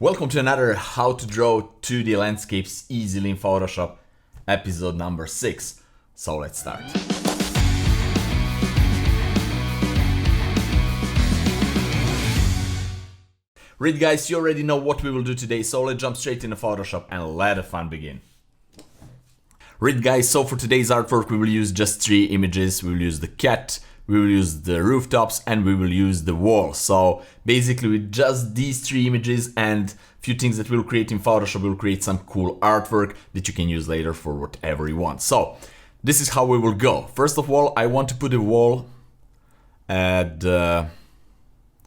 Welcome to another How to Draw 2D Landscapes Easily in Photoshop episode number 6. So let's start. Right guys, you already know what we will do today, so let's jump straight into Photoshop and let the fun begin. Right guys, so for today's artwork we will use just 3 images. We will use the cat, we will use the rooftops, and we will use the wall. So basically with just these 3 images and a few things that we'll create in Photoshop, we'll create some cool artwork that you can use later for whatever you want. So this is how we will go. First of all, I want to put a wall at the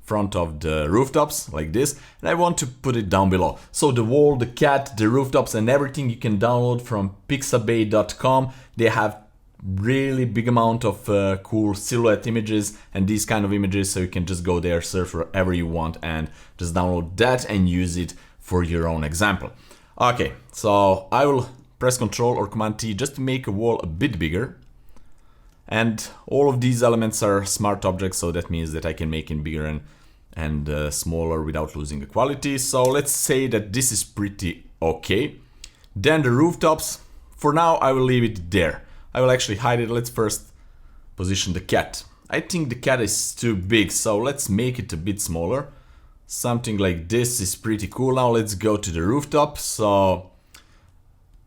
front of the rooftops like this, and I want to put it down below. So the wall, the cat, the rooftops, and everything you can download from pixabay.com. They have really big amount of cool silhouette images and these kind of images, so you can just go there, search whatever you want, and just download that and use it for your own example. Okay, so I will press Ctrl or Command T just to make a wall a bit bigger. And all of these elements are smart objects, so that means that I can make it bigger and smaller without losing the quality. So let's say that this is pretty okay. Then the rooftops, for now I will leave it there. I will actually hide it. Let's first position the cat. I think the cat is too big, so let's make it a bit smaller. Something like this is pretty cool. Now let's go to the rooftop. So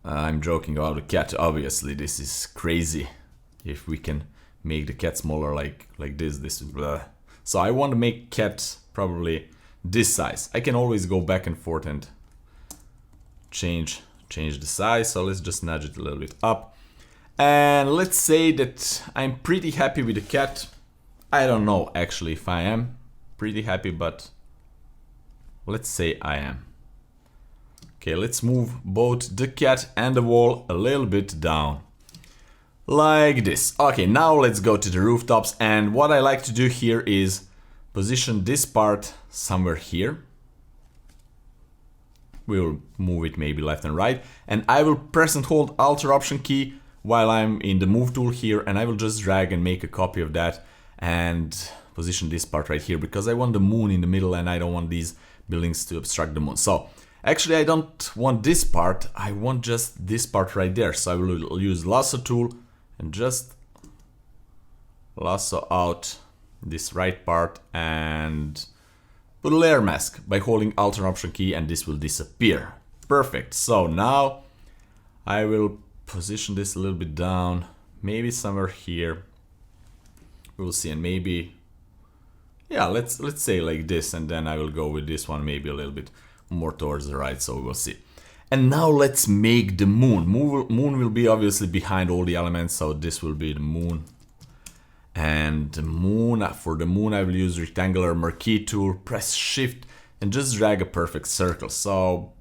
I'm joking about the cat, obviously. This is crazy. If we can make the cat smaller like this is blah. So I want to make cat probably this size. I can always go back and forth and change the size. So let's just nudge it a little bit up. And let's say that I'm pretty happy with the cat. I don't know actually if I am pretty happy, but let's say I am. Okay, let's move both the cat and the wall a little bit down. Like this. Okay, now let's go to the rooftops, and what I like to do here is position this part somewhere here. We'll move it maybe left and right, and I will press and hold Alt or Option key while I'm in the move tool here, and I will just drag and make a copy of that and position this part right here, because I want the moon in the middle and I don't want these buildings to obstruct the moon. So actually I don't want this part, I want just this part right there. So I will use lasso tool and just lasso out this right part and put a layer mask by holding Alt or Option key, and this will disappear. Perfect. So now I will position this a little bit down, maybe somewhere here. We'll see, and maybe, yeah, let's say like this, and then I will go with this one maybe a little bit more towards the right, so we'll see. And now let's make the moon. Moon will be obviously behind all the elements, so this will be the moon. And the moon, for the moon I will use rectangular marquee tool, press shift and just drag a perfect circle. So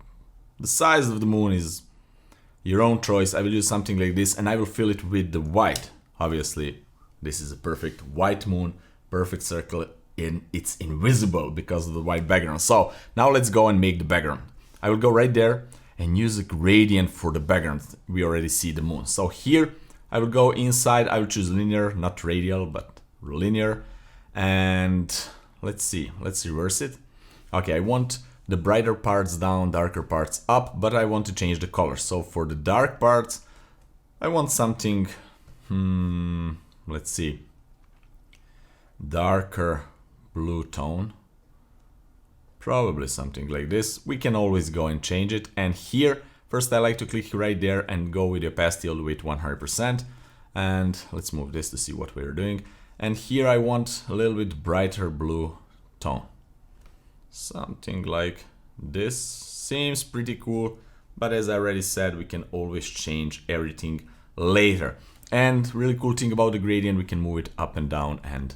the size of the moon is your own choice. I will use something like this, and I will fill it with the white. Obviously this is a perfect white moon, perfect circle, and it's invisible because of the white background. So now let's go and make the background. I will go right there and use a gradient for the background. We already see the moon. So here I will go inside, I will choose linear, not radial, but linear. And let's see, let's reverse it. Okay, I want the brighter parts down, darker parts up, but I want to change the color. So for the dark parts, I want something, let's see, darker blue tone. Probably something like this. We can always go and change it. And here, first I like to click right there and go with the opacity all the way to 100%. And let's move this to see what we're doing. And here I want a little bit brighter blue tone. Something like this. Seems pretty cool, but as I already said, we can always change everything later. And really cool thing about the gradient, we can move it up and down and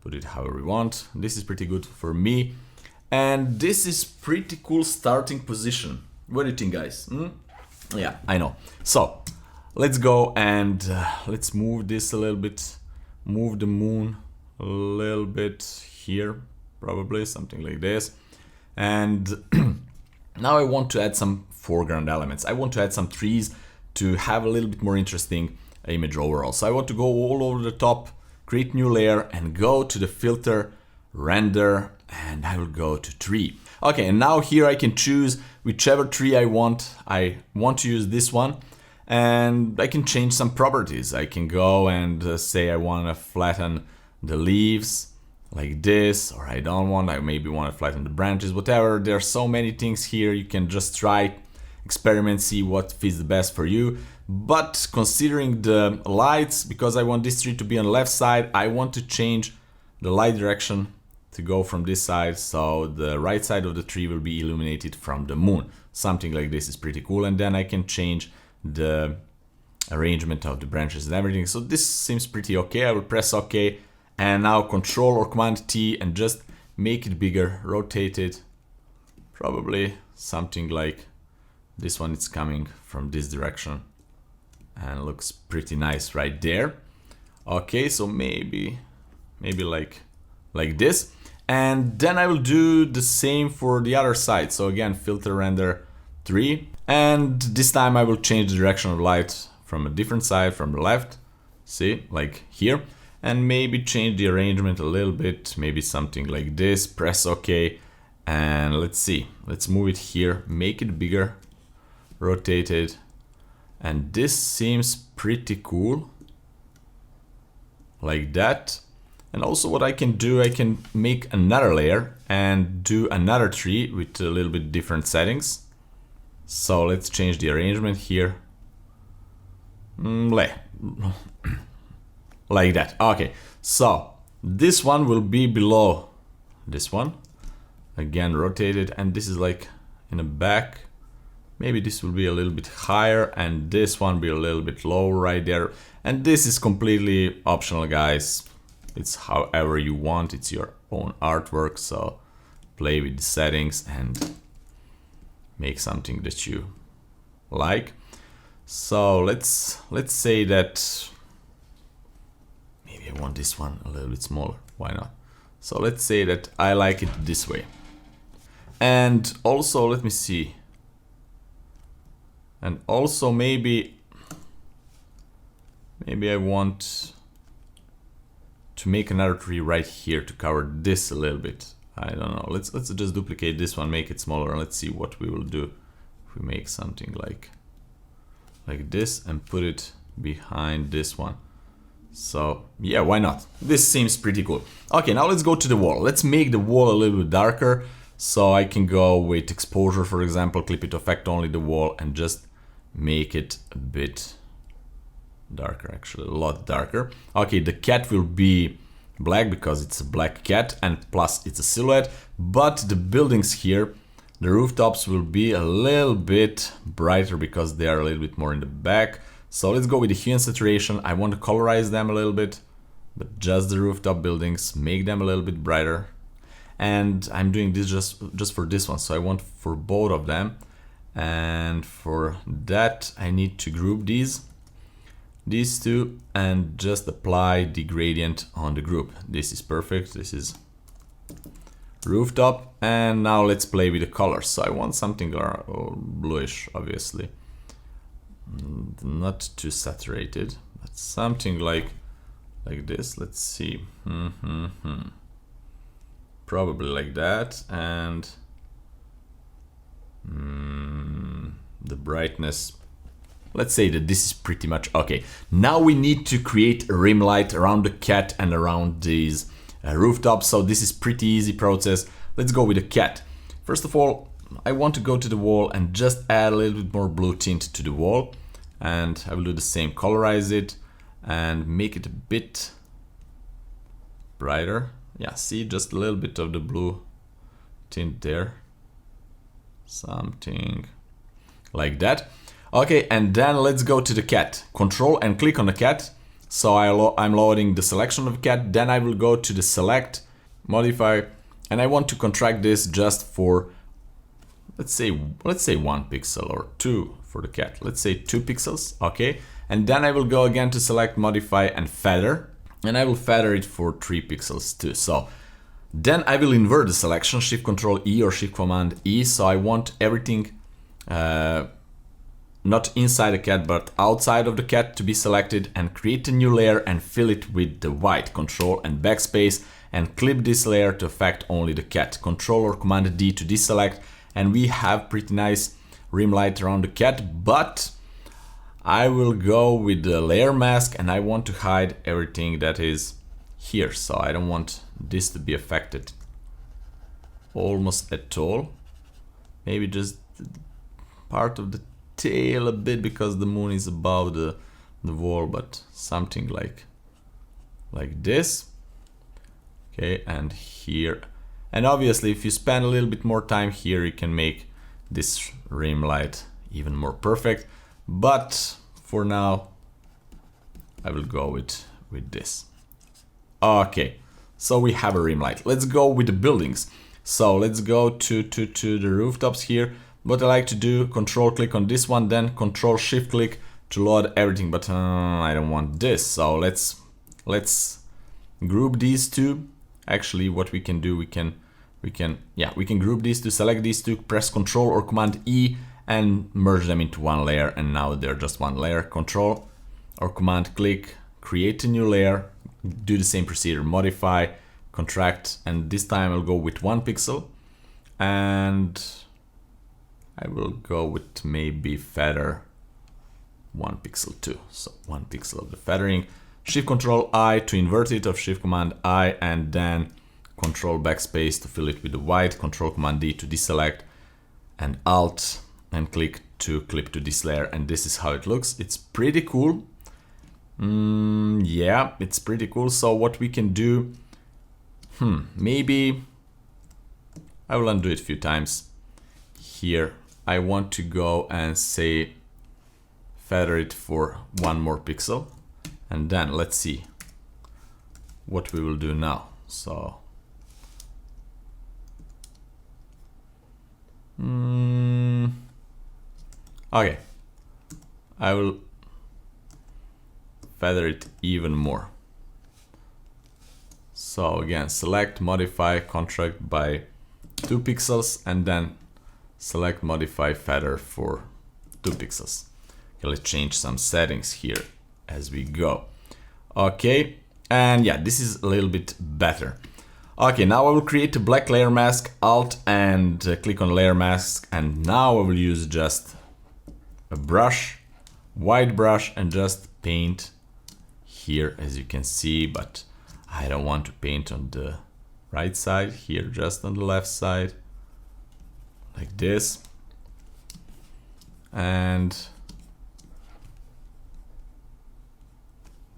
put it however we want. This is pretty good for me. And this is pretty cool starting position. What do you think, guys? Yeah, I know. So let's go and let's move this a little bit. Move the moon a little bit here, probably something like this. And now I want to add some foreground elements. I want to add some trees to have a little bit more interesting image overall. So I want to go all over the top, create new layer, and go to the filter, render, and I will go to tree. Okay, and now here I can choose whichever tree I want. I want to use this one, and I can change some properties. I can go and say I want to flatten the leaves like this, or I don't want, I maybe want to flatten the branches, whatever. There are so many things here. You can just try, experiment, see what fits the best for you. But considering the lights, because I want this tree to be on the left side, I want to change the light direction to go from this side, so the right side of the tree will be illuminated from the moon. Something like this is pretty cool, and then I can change the arrangement of the branches and everything. So this seems pretty okay. I will press OK, and now Control or Command T and just make it bigger, rotate it, probably something like this one. It's coming from this direction and looks pretty nice right there. Okay, so maybe like this, and then I will do the same for the other side. So again, filter render 3, and this time I will change the direction of light from a different side, from the left, see, like here, and maybe change the arrangement a little bit, maybe something like this. Press OK, and let's see, let's move it here, make it bigger, rotate it, and this seems pretty cool like that. And also what I can do, I can make another layer and do another tree with a little bit different settings. So let's change the arrangement here, like that. Okay, so this one will be below this one, again rotated, and this is like in the back. Maybe this will be a little bit higher, and this one be a little bit lower right there. And this is completely optional, guys. It's however you want. It's your own artwork, so play with the settings and make something that you like. So let's say that maybe I want this one a little bit smaller. Why not? So let's say that I like it this way. And also, let me see. And also maybe I want to make another tree right here to cover this a little bit. I don't know. Let's just duplicate this one, make it smaller, and let's see what we will do if we make something like this and put it behind this one. So yeah, why not? This seems pretty cool. Okay, now let's go to the wall. Let's make the wall a little bit darker. So I can go with exposure, for example, clip it to affect only the wall and just make it a bit darker, actually a lot darker. Okay, the cat will be black because it's a black cat, and plus it's a silhouette. But the buildings here, the rooftops, will be a little bit brighter because they are a little bit more in the back. So let's go with the hue and saturation. I want to colorize them a little bit, but just the rooftop buildings, make them a little bit brighter. And I'm doing this just for this one, so I want for both of them. And for that I need to group these two and just apply the gradient on the group. This is perfect. This is rooftop, and now let's play with the colors. So I want something bluish, obviously, not too saturated, but something like this. Let's see. Probably like that, and the brightness, let's say that this is pretty much okay. Now we need to create a rim light around the cat and around these rooftops. So this is pretty easy process. Let's go with the cat. First of all, I want to go to the wall and just add a little bit more blue tint to the wall, and I will do the same, colorize it and make it a bit brighter. Yeah, see, just a little bit of the blue tint there, something like that. Okay, and then let's go to the cat. Control and click on the cat. So I'm loading the selection of the cat. Then I will go to the select, modify, and I want to contract this just for, let's say 1 pixel, or 2 for the cat. Let's say 2 pixels, okay. And then I will go again to select, modify, and feather. And I will feather it for 3 pixels too. So then I will invert the selection, Shift Control E or Shift Command E. So I want everything not inside the cat but outside of the cat to be selected, and create a new layer and fill it with the white. Control and backspace, and clip this layer to affect only the cat. Control or Command D to deselect, and we have pretty nice rim light around the cat, but I will go with the layer mask and I want to hide everything that is here, so I don't want this to be affected almost at all. Maybe just part of the tail a bit because the moon is above the wall, but something like this. Okay, and here, and obviously if you spend a little bit more time here, you can make this rim light even more perfect, but for now I will go with this. Okay, so we have a rim light. Let's go with the buildings. So let's go to the rooftops here. What I like to do, control click on this one, then control shift click to load everything, but I don't want this. So let's group these two. Actually, what we can do, we can group these two, select these two, press Control or Command E and merge them into one layer, and now they're just one layer. Control or Command click, create a new layer, do the same procedure, modify, contract, and this time I'll go with 1 pixel, and I will go with maybe feather 1 pixel too. So 1 pixel of the feathering. Shift Control I to invert it, or Shift Command I, and then Control backspace to fill it with the white, Control Command D to deselect, and Alt and click to clip to this layer, and this is how it looks. It's pretty cool. Yeah, it's pretty cool. So what we can do, maybe I will undo it a few times. Here I want to go and say feather it for 1 more pixel, and then let's see what we will do now. So okay, I will feather it even more. So again, select, modify, contract by 2 pixels, and then select, modify, feather for 2 pixels. Okay, let's change some settings here as we go. Okay, and yeah, this is a little bit better. Okay, now I will create a black layer mask, Alt and click on layer mask, and now I will use just a brush, white brush, and just paint here, as you can see, but I don't want to paint on the right side here, just on the left side, like this. And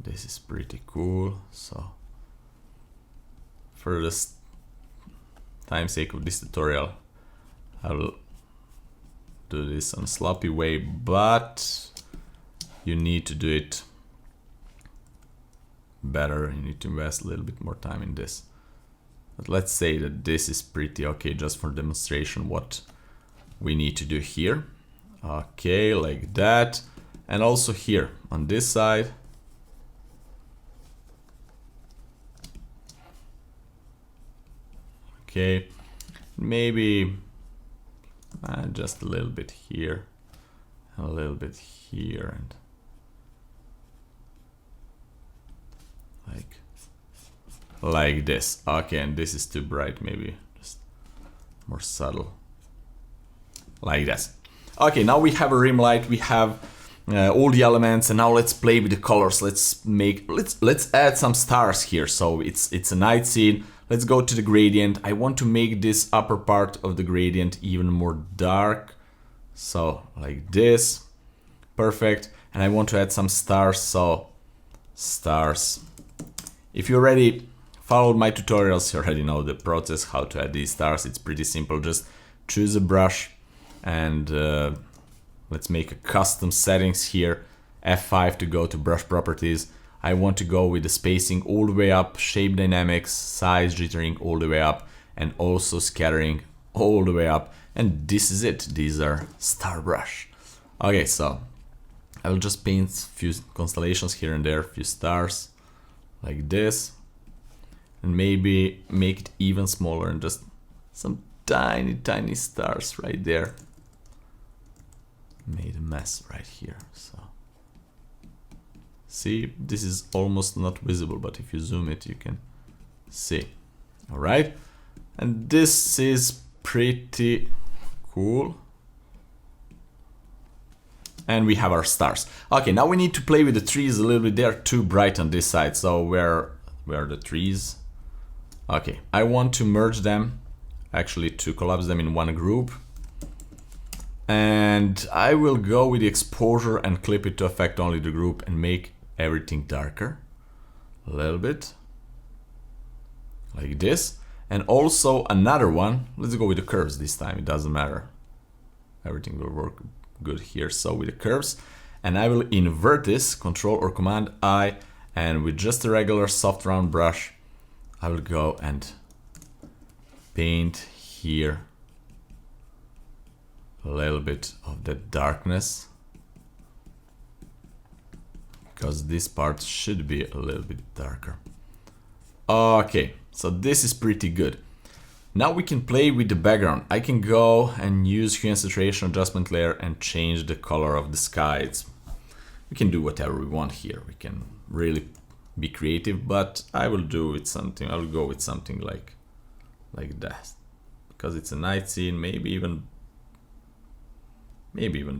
this is pretty cool. So for the time's sake of this tutorial, I will do this on a sloppy way, but you need to do it better. You need to invest a little bit more time in this. But let's say that this is pretty okay just for demonstration what we need to do here. Okay, like that. And also here on this side. Okay, maybe just a little bit here, and a little bit here, and like this. Okay, and this is too bright, maybe just more subtle, like this. Okay, now we have a rim light, we have all the elements, and now let's play with the colors. Let's add some stars here. So it's a night scene. Let's go to the gradient. I want to make this upper part of the gradient even more dark. So like this, perfect. And I want to add some stars, so stars. If you already followed my tutorials, you already know the process, how to add these stars. It's pretty simple, just choose a brush and let's make a custom settings here. F5 to go to brush properties. I want to go with the spacing all the way up, shape dynamics, size jittering all the way up, and also scattering all the way up. And this is it. These are star brush. Okay, so I will just paint a few constellations here and there, a few stars like this, and maybe make it even smaller and just some tiny stars right there. Made a mess right here. So see, this is almost not visible, but if you zoom it, you can see. All right, and this is pretty cool. And we have our stars. Okay, now we need to play with the trees a little bit. They're too bright on this side. So where are the trees? Okay, I want to merge them, actually to collapse them in one group. And I will go with the exposure and clip it to affect only the group and make everything darker. A little bit. Like this. And also another one. Let's go with the curves this time. It doesn't matter. Everything will work good here. So with the curves, and I will invert this, Control or Command I, and with just a regular soft round brush, I will go and paint here a little bit of the darkness, because this part should be a little bit darker. Okay, so this is pretty good. Now we can play with the background. I can go and use hue and saturation adjustment layer and change the color of the sky. We can do whatever we want here. We can really be creative, but I will do it something. I will go with something like that, because it's a night scene. Maybe even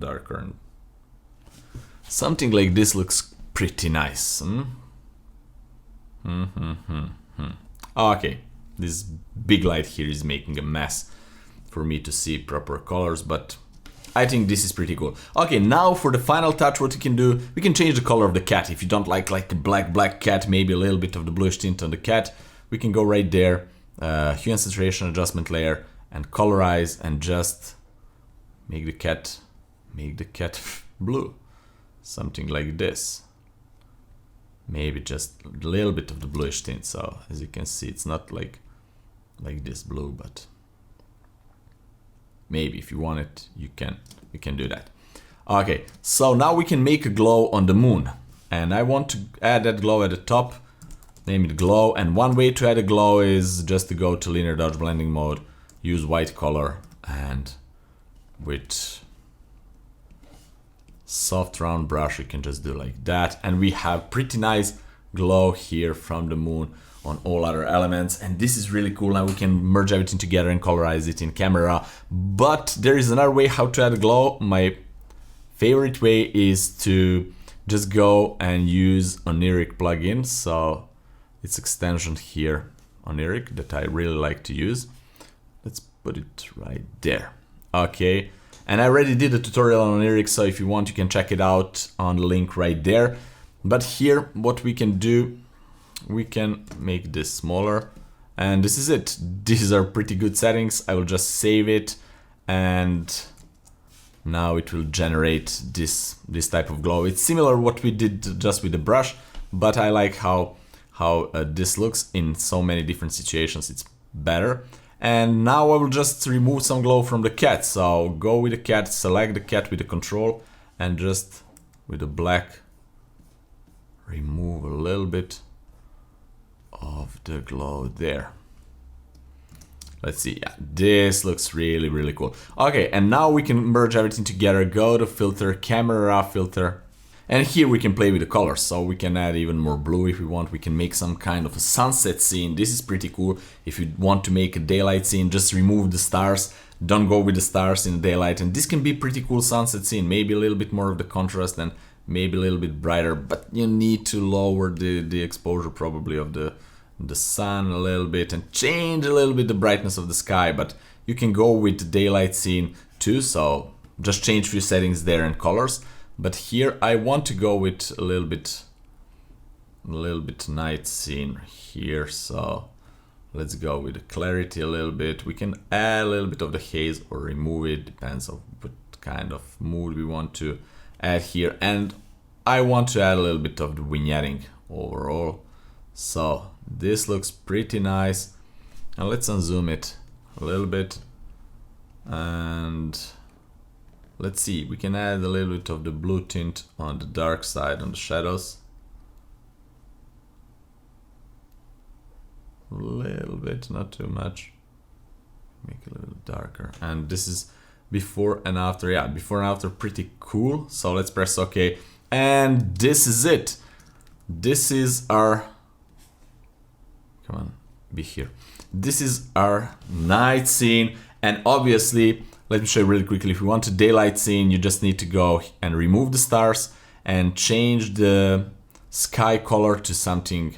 darker, and something like this looks pretty nice. Okay. This big light here is making a mess for me to see proper colors, but I think this is pretty cool. Okay, now for the final touch, what we can do, we can change the color of the cat. If you don't like the black cat, maybe a little bit of the bluish tint on the cat, we can go right there, hue and saturation adjustment layer, and colorize, and just make the cat blue. Something like this. Maybe just a little bit of the bluish tint. So as you can see, it's not like this blue, but maybe if you want it, you can do that. Okay, so now we can make a glow on the moon, and I want to add that glow at the top, name it glow. And one way to add a glow is just to go to linear dodge blending mode, use white color, and with soft round brush you can just do like that, and we have pretty nice glow here from the moon on all other elements. And this is really cool. Now we can merge everything together and colorize it in camera. But there is another way how to add a glow. My favorite way is to just go and use Oniric plugin. So it's extension here, Oniric, that I really like to use. Let's put it right there. Okay, and I already did a tutorial on Oniric, so if you want you can check it out on the link right there. But here what we can do, we can make this smaller, and this is it. These are pretty good settings. I will just save it, and now it will generate this type of glow. It's similar what we did just with the brush, but I like how this looks in so many different situations. It's better. And now I will just remove some glow from the cat. So go with the cat, select the cat with the control, and just with the black remove a little bit of the glow there. Let's see, yeah, this looks really cool. Okay, and now we can merge everything together. Go to filter, camera filter, and here we can play with the colors. So we can add even more blue if we want. We can make some kind of a sunset scene. This is pretty cool. If you want to make a daylight scene, just remove the stars. Don't go with the stars in the daylight, and this can be pretty cool sunset scene. Maybe a little bit more of the contrast and maybe a little bit brighter, but you need to lower the exposure probably of the sun a little bit and change a little bit the brightness of the sky. But you can go with the daylight scene too, so just change a few settings there and colors. But here I want to go with a little bit night scene here, so let's go with the clarity a little bit. We can add a little bit of the haze or remove it, depends on what kind of mood we want to add here. And I want to add a little bit of the vignetting overall. So this looks pretty nice. And let's unzoom it a little bit. And let's see, we can add a little bit of the blue tint on the dark side, on the shadows. A little bit, not too much. Make it a little darker. And this is before and after. Yeah, before and after, pretty cool. So let's press OK. And this is it. This is our... Come on, be here. this is our night scene. And obviously, let me show you really quickly. If you want a daylight scene, you just need to go and remove the stars and change the sky color to something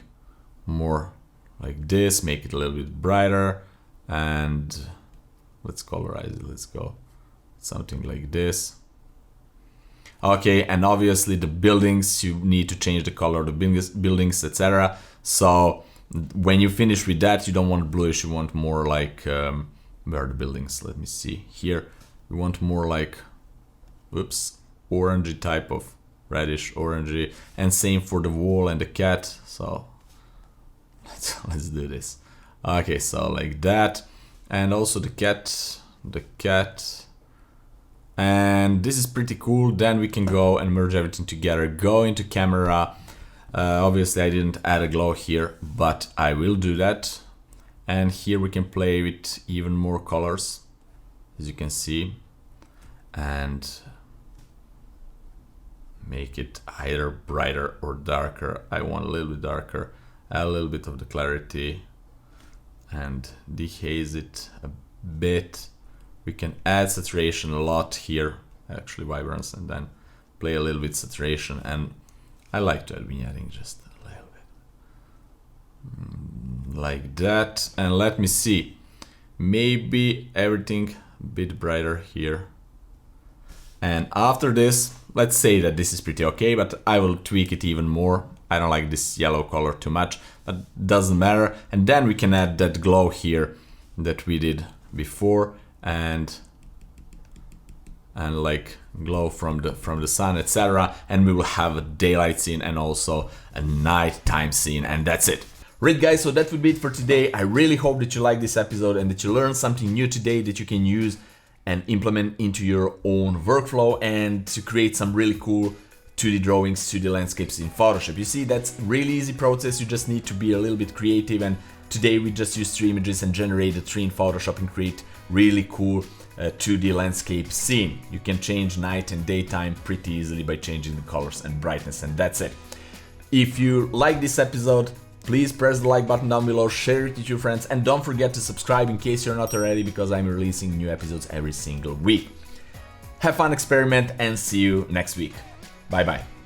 more like this. Make it a little bit brighter, and let's colorize it. Let's go something like this. Okay, and obviously the buildings, you need to change the color of the buildings, etc. So when you finish with that, you don't want bluish, you want more like, where are the buildings? Let me see. Here, we want more like, whoops, orangey type of, reddish, orangey. And same for the wall and the cat. So let's do this. Okay, so like that. And also the cat. And this is pretty cool. Then we can go and merge everything together. Go into camera. Obviously I didn't add a glow here, but I will do that. And here we can play with even more colors, as you can see, and make it either brighter or darker. I want a little bit darker, add a little bit of the clarity, and dehaze it a bit. We can add saturation a lot here, actually vibrance, and then play a little bit saturation. And I like to add vignetting just a little bit, like that. And let me see, maybe everything a bit brighter here. And after this, let's say that this is pretty okay, but I will tweak it even more. I don't like this yellow color too much, but doesn't matter. And then we can add that glow here that we did before, and like glow from the sun, etc. And we will have a daylight scene and also a nighttime scene, and that's it. Right guys, so that would be it for today. I really hope that you liked this episode and that you learned something new today that you can use and implement into your own workflow and to create some really cool 2D drawings, 2D landscapes in Photoshop. You see, that's really easy process. You just need to be a little bit creative, and today we just used 3 images and generated 3 in Photoshop and create really cool 2D landscape scene. You can change night and daytime pretty easily by changing the colors and brightness, and that's it. If you like this episode, please press the like button down below, share it with your friends, and don't forget to subscribe in case you're not already, because I'm releasing new episodes every single week. Have fun, experiment, and see you next week. Bye bye.